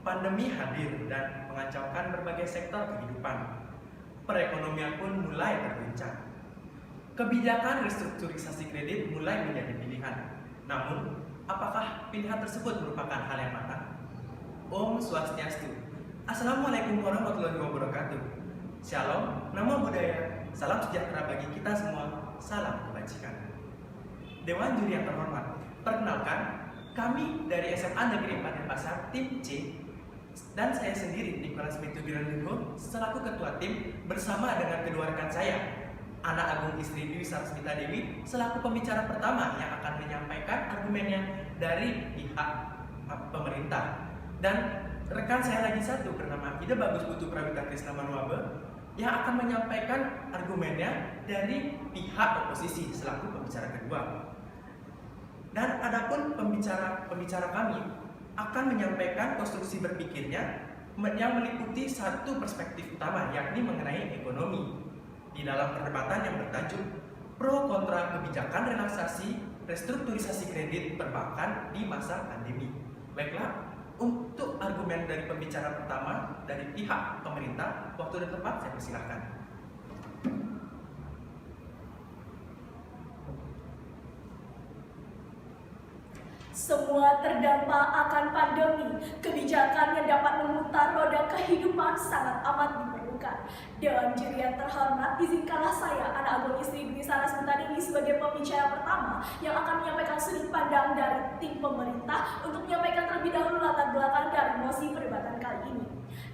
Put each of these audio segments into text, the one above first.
Pandemi hadir dan mengacaukan berbagai sektor kehidupan. Perekonomian pun mulai terguncang. Kebijakan restrukturisasi kredit mulai menjadi pilihan. Namun, apakah pilihan tersebut merupakan hal yang matang? Om Swastiastu. Assalamualaikum warahmatullahi wabarakatuh. Shalom, namo buddhaya, salam sejahtera bagi kita semua, salam kebajikan. Dewan juri yang terhormat, perkenalkan, kami dari SMA Negeri 4 Denpasar, tim C, dan saya sendiri, Nicholas Mitu Girandigo, selaku ketua tim bersama dengan kedua rekan saya, Ana Agung Istri Dwi Sarsmita Dewi, selaku pembicara pertama yang akan menyampaikan argumennya dari pihak pemerintah. Dan rekan saya lagi satu bernama Ida Bagus Putu Prawita Krisna Manuabe yang akan menyampaikan argumennya dari pihak oposisi selaku pembicara kedua. Dan adapun pembicara kami akan menyampaikan konstruksi berpikirnya yang meliputi satu perspektif utama, yakni mengenai ekonomi di dalam perdebatan yang bertajuk pro kontra kebijakan relaksasi restrukturisasi kredit perbankan di masa pandemi. Baiklah, untuk argumen dari pembicara pertama dari pihak pemerintah, waktu dan tempat saya persilahkan. Semua terdampak akan pandemi. Kebijakan yang dapat memutar roda kehidupan sangat amat diperlukan. Dewan juri yang terhormat, izinkanlah saya, Ana Agung Istri Dwi Sarsmita Dewi, sebagai pembicara pertama yang akan menyampaikan sudut pandang dari tim pemerintah untuk menyampaikan terlebih dahulu latar belakang dari mosi perdebatan kali ini.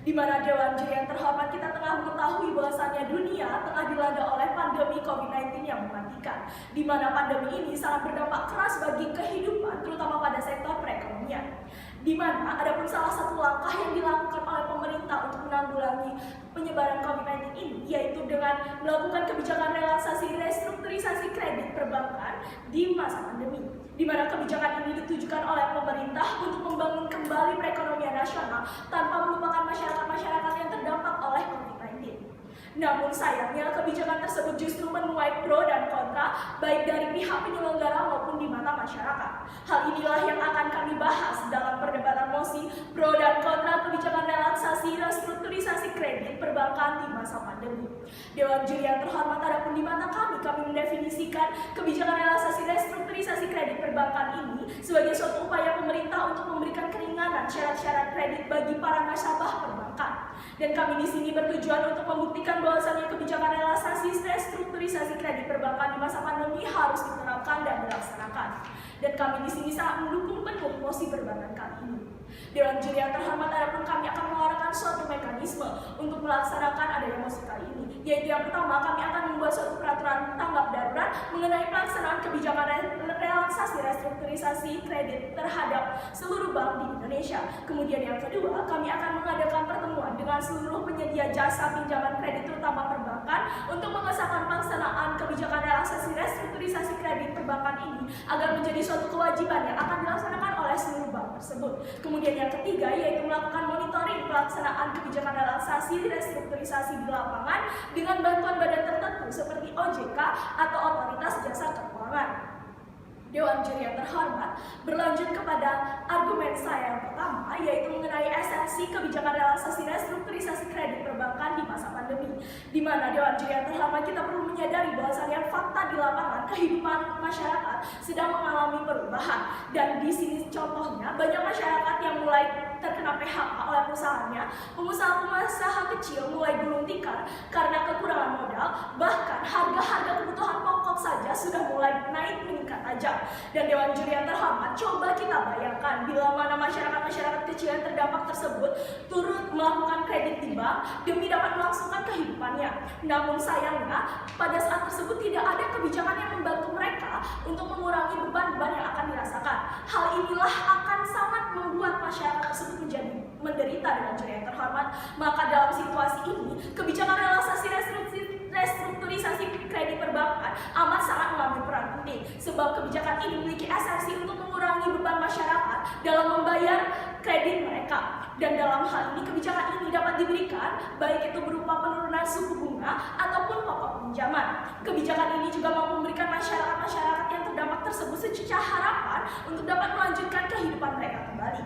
Di mana Dewan juri yang terhormat, kita tengah mengetahui bahwasannya dunia tengah dilanda oleh pandemi COVID-19 yang mematikan, di mana pandemi ini sangat berdampak keras bagi kehidupan, terutama pada sektor perekonomian. Di mana ada pun salah satu langkah yang dilakukan oleh pemerintah untuk menanggulangi penyebaran COVID-19 ini, yaitu dengan melakukan kebijakan relaksasi restrukturisasi kredit perbankan di masa pandemi, di mana kebijakan ini ditujukan oleh pemerintah untuk membangun kembali perekonomian nasional tanpa melupakan masyarakat yang terdampak oleh COVID-19. Namun sayangnya kebijakan tersebut justru menuai pro dan kontra baik dari pihak penyelenggara maupun di mata masyarakat. Hal inilah yang akan kami bahas dalam perdebatan mosi pro dan kontra kebijakan relaksasi restrukturisasi kredit perbankan di masa pandemi. Dewan juri yang terhormat, adapun di mata kami mendefinisikan kebijakan relaksasi restrukturisasi kredit perbankan ini sebagai suatu upaya pemerintah untuk memberikan keringanan syarat-syarat kredit bagi para nasabah perbankan. Dan kami di sini bertujuan untuk membuktikan bahwasannya kebijakan relaksasi restrukturisasi kredit perbankan di masa pandemi harus diterapkan dan dilaksanakan. Dan kami di sini sangat mendukung penuh mosi perdebatan kali ini. Dewan juri yang terhormat, adapun kami akan mengeluarkan suatu mekanisme untuk melaksanakan adanya mosi kali ini, yaitu yang pertama, kami akan membuat suatu peraturan tanggap darurat mengenai pelaksanaan kebijakan relaksasi restrukturisasi kredit terhadap seluruh bank di Indonesia. Kemudian yang kedua, kami akan mengadakan pertemuan dengan seluruh penyedia jasa pinjaman kredit terutama perbankan untuk mengesahkan pelaksanaan kebijakan relaksasi restrukturisasi kredit perbankan ini agar menjadi suatu kewajiban yang akan dilaksanakan oleh seluruh bank tersebut. Kemudian yang ketiga, yaitu melakukan monitoring pelaksanaan kebijakan relaksasi restrukturisasi di lapangan dengan bantuan badan tertentu seperti OJK atau Otoritas Jasa Keuangan. Dewan juri yang terhormat, berlanjut kepada argumen saya yang pertama, yaitu mengenai esensi kebijakan relaksasi restrukturisasi kredit perbankan di masa pandemi, di mana Dewan juri yang terhormat, kita perlu menyadari bahwasannya fakta di lapangan kehidupan masyarakat sedang mengalami perubahan. Dan di sini contohnya banyak masyarakat yang mulai terkena PHK oleh perusahaannya, pengusaha-pengusaha kecil mulai gulung tikar karena kekurangan modal, bahkan harga-harga kebutuhan pokok saja sudah mulai naik meningkat tajam. Dan Dewan juri yang terhormat, coba kita bayangkan bila mana masyarakat kecil yang terdampak tersebut turut melakukan kredit di bank demi dapat melangsungkan kehidupannya. Namun sayangnya pada saat tersebut tidak ada kebijakan yang membantu mereka untuk mengurangi beban-beban yang akan dirasakan. Hal inilah akan sangat membuat masyarakat tersebut menjadi menderita. Dewan juri yang terhormat, maka dalam situasi ini kebijakan relaksasi restrukturisasi kredit perbankan amat sangat mengambil peran penting, sebab kebijakan ini memiliki esensi untuk mengurangi beban masyarakat dalam membayar kredit mereka. Dan dalam hal ini kebijakan ini dapat diberikan baik itu berupa penurunan suku bunga ataupun pokok pinjaman. Kebijakan ini juga mampu memberikan masyarakat yang terdampak tersebut secerca harapan untuk dapat melanjutkan kehidupan mereka kembali.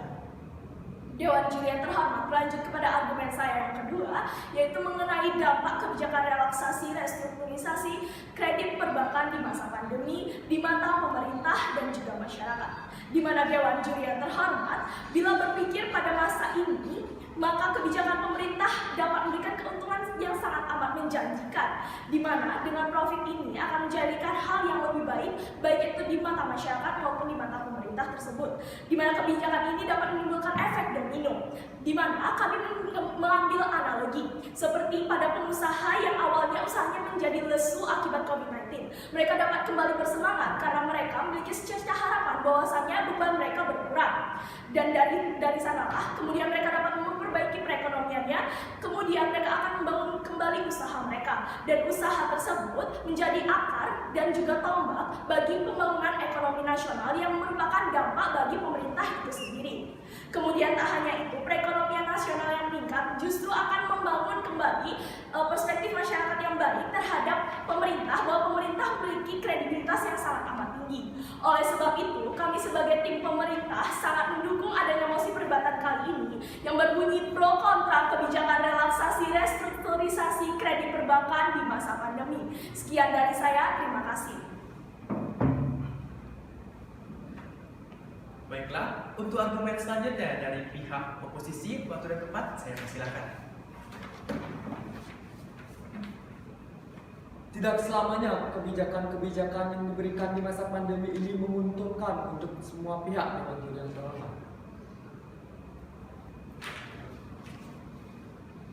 Dewan Juri yang terhormat, lanjut kepada argumen saya yang kedua, yaitu mengenai dampak kebijakan relaksasi restrukturisasi kredit perbankan di masa pandemi di mata pemerintah dan juga masyarakat. Di mana Dewan Juri yang terhormat, bila berpikir pada masa ini, maka kebijakan pemerintah dapat memberikan keuntungan yang sangat amat menjanjikan, di mana dengan profit ini akan menjadikan hal yang lebih baik, baik itu di mata masyarakat maupun di mata pemerintah tersebut. Di mana kebijakan ini dapat menimbulkan efek domino, di mana kami mengambil analogi seperti pada pengusaha yang awalnya usahanya menjadi lesu akibat COVID-19. Mereka dapat kembali bersemangat karena mereka memiliki secerca harapan bahwasannya beban mereka berkurang, dan dari sanalah kemudian mereka dapat memperbaiki perekonomiannya, kemudian mereka akan membangun kembali usaha mereka, dan usaha tersebut menjadi akar dan juga tombak bagi pembangunan ekonomi nasional yang merupakan dampak bagi pemerintah itu sendiri. Kemudian tak hanya itu, perekonomian nasional yang meningkat justru akan membangun kembali perspektif masyarakat yang baik terhadap pemerintah, bahwa pemerintah memiliki kredibilitas yang sangat amat tinggi. Oleh sebab itu, kami sebagai tim pemerintah sangat mendukung adanya mosi perdebatan kali ini yang berbunyi pro kontra kebijakan relaksasi restrukturisasi kredit perbankan di masa pandemi. Sekian dari saya, terima kasih. Baiklah, untuk argumen selanjutnya dari pihak oposisi, waktu yang tepat saya persilakan. Tidak selamanya kebijakan-kebijakan yang diberikan di masa pandemi ini menguntungkan untuk semua pihak Dewan Juri yang terhormat.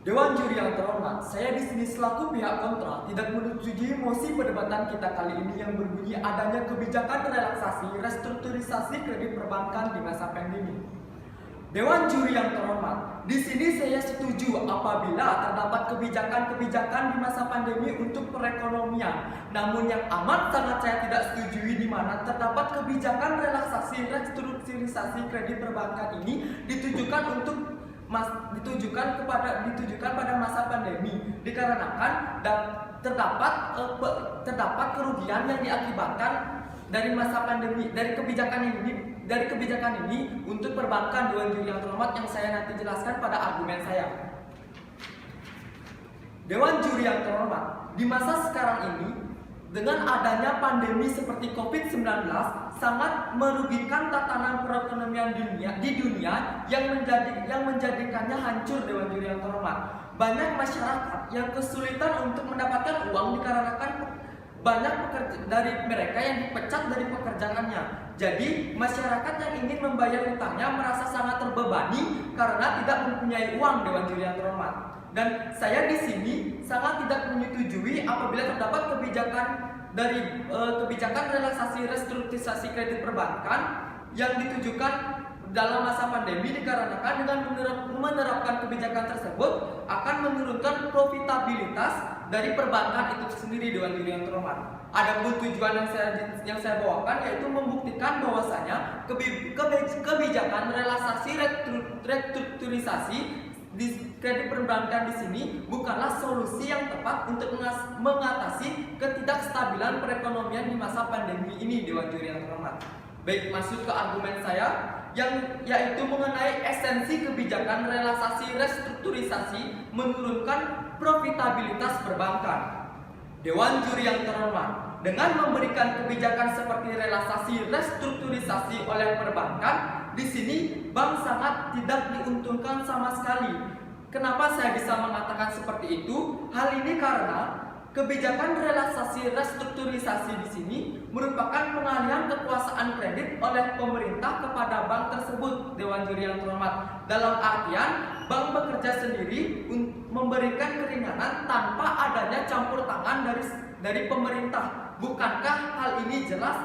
Dewan Juri yang terhormat, saya di sini selaku pihak kontra tidak menyetujui mosi perdebatan kita kali ini yang berbunyi adanya kebijakan relaksasi restrukturisasi kredit perbankan di masa pandemi. Dewan Juri yang terhormat, di sini saya setuju apabila terdapat kebijakan-kebijakan di masa pandemi untuk perekonomian. Namun yang amat sangat saya tidak setujui di mana terdapat kebijakan relaksasi restrukturisasi kredit perbankan ini ditujukan pada masa pandemi, dikarenakan terdapat kerugian yang diakibatkan dari masa pandemi, dari kebijakan ini untuk perbankan. Dewan Juri yang terhormat, yang saya nanti jelaskan pada argumen saya. Dewan Juri yang terhormat, di masa sekarang ini dengan adanya pandemi seperti COVID-19 sangat merugikan tatanan perekonomian di dunia yang menjadikannya hancur. Dewan Juri yang terhormat, banyak masyarakat yang kesulitan untuk mendapatkan uang dikarenakan banyak dari mereka yang dipecat dari pekerjaannya. Jadi masyarakat yang ingin membayar utangnya merasa sangat terbebani karena tidak mempunyai uang. Dewan Juri yang terhormat, dan saya di sini sangat tidak menyetujui apabila terdapat kebijakan relaksasi restrukturisasi kredit perbankan yang ditujukan dalam masa pandemi, dikarenakan dengan menerapkan kebijakan tersebut akan menurunkan profitabilitas dari perbankan itu sendiri. Dewan Juri yang terhormat, adapun tujuan yang saya bawakan yaitu membuktikan bahwasanya kebijakan relaksasi restrukturisasi di kredit perbankan di sini bukanlah solusi yang tepat untuk mengatasi ketidakstabilan perekonomian di masa pandemi ini. Dewan Juri yang terhormat, baik, masuk ke argumen saya yaitu mengenai esensi kebijakan relaksasi restrukturisasi menurunkan profitabilitas perbankan. Dewan Juri yang terhormat, dengan memberikan kebijakan seperti relaksasi restrukturisasi oleh perbankan, di sini bank sangat tidak diuntungkan sama sekali. Kenapa saya bisa mengatakan seperti itu? Hal ini karena kebijakan relaksasi restrukturisasi di sini merupakan pengalihan kekuasaan kredit oleh pemerintah kepada bank tersebut. Dewan Juri yang terhormat, dalam artian bank bekerja sendiri memberikan keringanan tanpa adanya campur tangan dari pemerintah. Bukankah hal ini jelas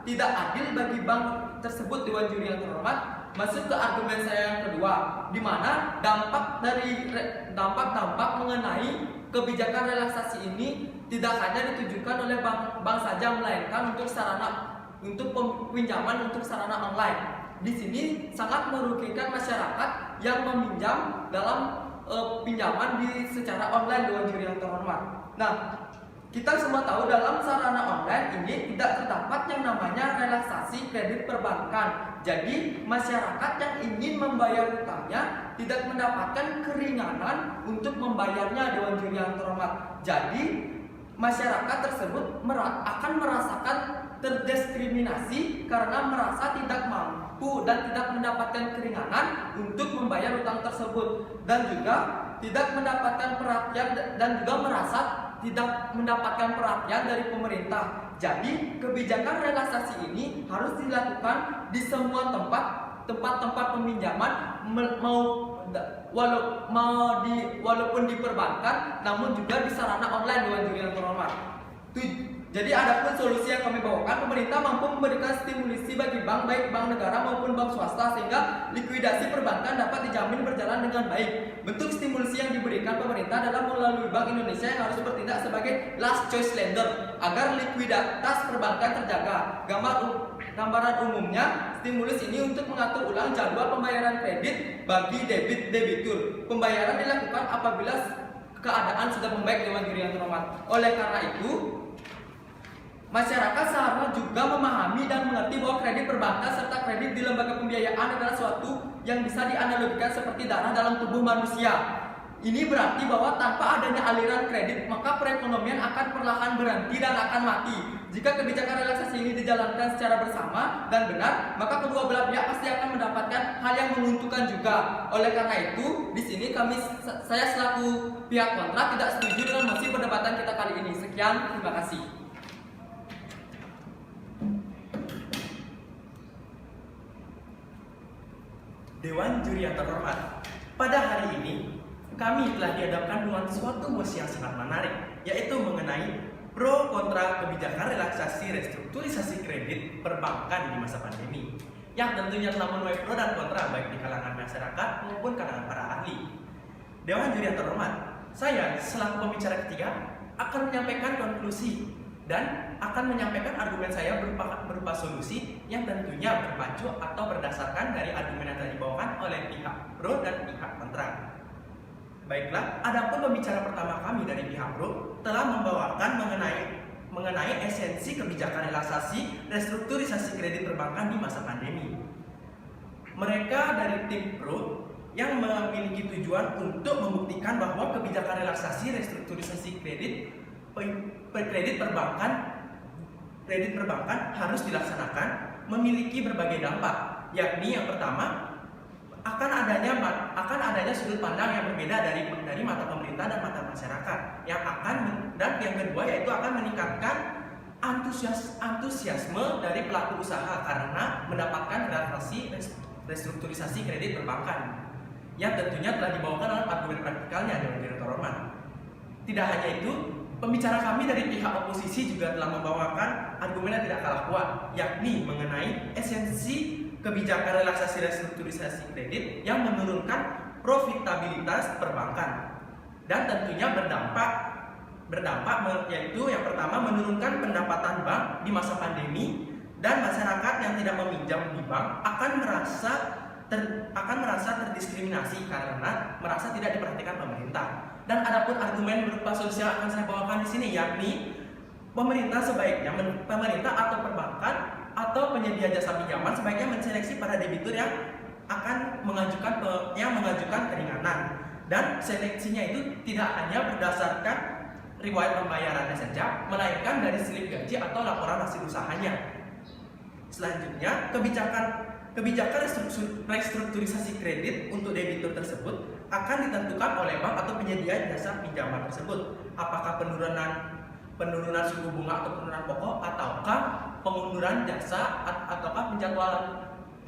tidak adil bagi bank tersebut? Dewan Juri yang terhormat, masuk ke argumen saya yang kedua, di mana dampak mengenai kebijakan relaksasi ini tidak hanya ditujukan oleh bank saja, melainkan untuk pinjaman untuk sarana online. Di sini sangat merugikan masyarakat yang meminjam dalam pinjaman secara online. Dewan Juri yang terhormat, nah, Kita semua tahu dalam sarana online ini tidak terdapat yang namanya relaksasi kredit perbankan. Jadi masyarakat yang ingin membayar hutangnya tidak mendapatkan keringanan untuk membayarnya, Dewan Juri yang terhormat. Jadi masyarakat tersebut akan merasakan terdiskriminasi karena merasa tidak mampu dan tidak mendapatkan keringanan untuk membayar hutang tersebut, dan juga tidak mendapatkan perhatian dan juga merasa tidak mendapatkan perhatian dari pemerintah. Jadi kebijakan relaksasi ini harus dilakukan di semua tempat peminjaman, walaupun di perbankan, namun juga di sarana online, Dewan Juri yang terhormat. Jadi adapun solusi yang kami bawakan, pemerintah mampu memberikan stimulasi bagi bank, baik bank negara maupun bank swasta, sehingga likuidasi perbankan dapat dijamin berjalan dengan baik. Bentuk stimulasi yang diberikan pemerintah adalah melalui Bank Indonesia yang harus bertindak sebagai last choice lender agar likuiditas perbankan terjaga. Gambaran umumnya, stimulus ini untuk mengatur ulang jadwal pembayaran kredit bagi debitur. Pembayaran dilakukan apabila keadaan sudah membaik, Dewan Juri yang terhormat. Oleh karena itu, masyarakat seharusnya juga memahami dan mengerti bahwa kredit perbankan serta kredit di lembaga pembiayaan adalah suatu yang bisa dianalogikan seperti darah dalam tubuh manusia. Ini berarti bahwa tanpa adanya aliran kredit, maka perekonomian akan perlahan berhenti dan akan mati. Jika kebijakan relaksasi ini dijalankan secara bersama dan benar, maka kedua belah pihak pasti akan mendapatkan hal yang menguntungkan juga. Oleh karena itu, di sini saya selaku pihak kontra tidak setuju dengan mosi perdebatan kita kali ini. Sekian, terima kasih. Dewan Juri yang terhormat, pada hari ini kami telah dihadapkan dengan suatu mosi yang sangat menarik, yaitu mengenai pro kontra kebijakan relaksasi restrukturisasi kredit perbankan di masa pandemi, yang tentunya telah menuai pro dan kontra baik di kalangan masyarakat maupun kalangan para ahli. Dewan Juri yang terhormat, saya selaku pembicara ketiga akan menyampaikan konklusi dan akan menyampaikan argumen saya berupa solusi yang tentunya berpacu atau berdasarkan dari argumen yang telah dibawakan oleh pihak pro dan pihak kontra. Baiklah, adapun pembicara pertama kami dari pihak pro telah membawakan mengenai esensi kebijakan relaksasi restrukturisasi kredit perbankan di masa pandemi. Mereka dari tim pro yang memiliki tujuan untuk membuktikan bahwa kebijakan relaksasi restrukturisasi kredit perbankan harus dilaksanakan memiliki berbagai dampak, yakni yang pertama akan adanya sudut pandang yang berbeda dari mata pemerintah dan mata masyarakat dan yang kedua yaitu akan meningkatkan antusiasme dari pelaku usaha karena mendapatkan relaksasi restrukturisasi kredit perbankan yang tentunya telah dibawakan dalam argumen praktikalnya, Dewan Juri terhormat. Tidak hanya itu, pembicara kami dari pihak oposisi juga telah membawakan argumen yang tidak kalah kuat, yakni mengenai esensi kebijakan relaksasi restrukturisasi kredit yang menurunkan profitabilitas perbankan dan tentunya berdampak yaitu yang pertama menurunkan pendapatan bank di masa pandemi, dan masyarakat yang tidak meminjam di bank akan merasa terdiskriminasi karena merasa tidak diperhatikan pemerintah. Dan adapun argumen berupa solusi yang akan saya bawakan di sini, yakni pemerintah atau perbankan atau penyedia jasa pinjaman sebaiknya menseleksi para debitur yang akan mengajukan keringanan, dan seleksinya itu tidak hanya berdasarkan riwayat pembayarannya saja, melainkan dari slip gaji atau laporan hasil usahanya. Selanjutnya, kebijakan restrukturisasi kredit untuk debitur tersebut akan ditentukan oleh bank atau penyedia jasa pinjaman tersebut. Apakah penurunan suku bunga atau penurunan pokok, ataukah pengunduran jasa, ataukah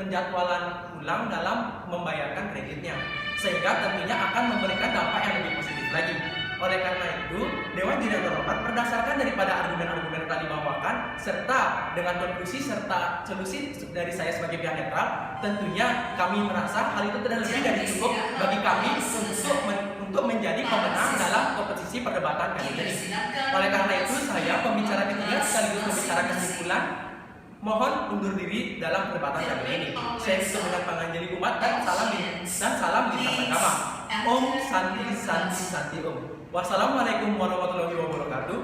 penjadwalan ulang dalam membayarkan kreditnya, sehingga tentunya akan memberikan dampak yang lebih positif lagi. Oleh karena itu, Dewan Juri yang terhormat, berdasarkan daripada argumen-argumen yang telah dibawakan serta dengan konklusi serta solusi dari saya sebagai pihak netral, tentunya kami merasa hal itu tidak lebih dari cukup bagi kami untuk menjadi pemenang dalam kompetisi perdebatan kali ini. Oleh karena itu, saya pembicara ketiga sekaligus pembicara kesimpulan mohon undur diri dalam perdebatan kali ini. Saya dengan penganjali umat dan salam lintas agama. Om Santi Santi Santi Om. Wassalamualaikum warahmatullahi wabarakatuh.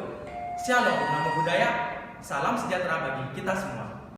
Shalom, namo buddhaya, salam sejahtera bagi kita semua.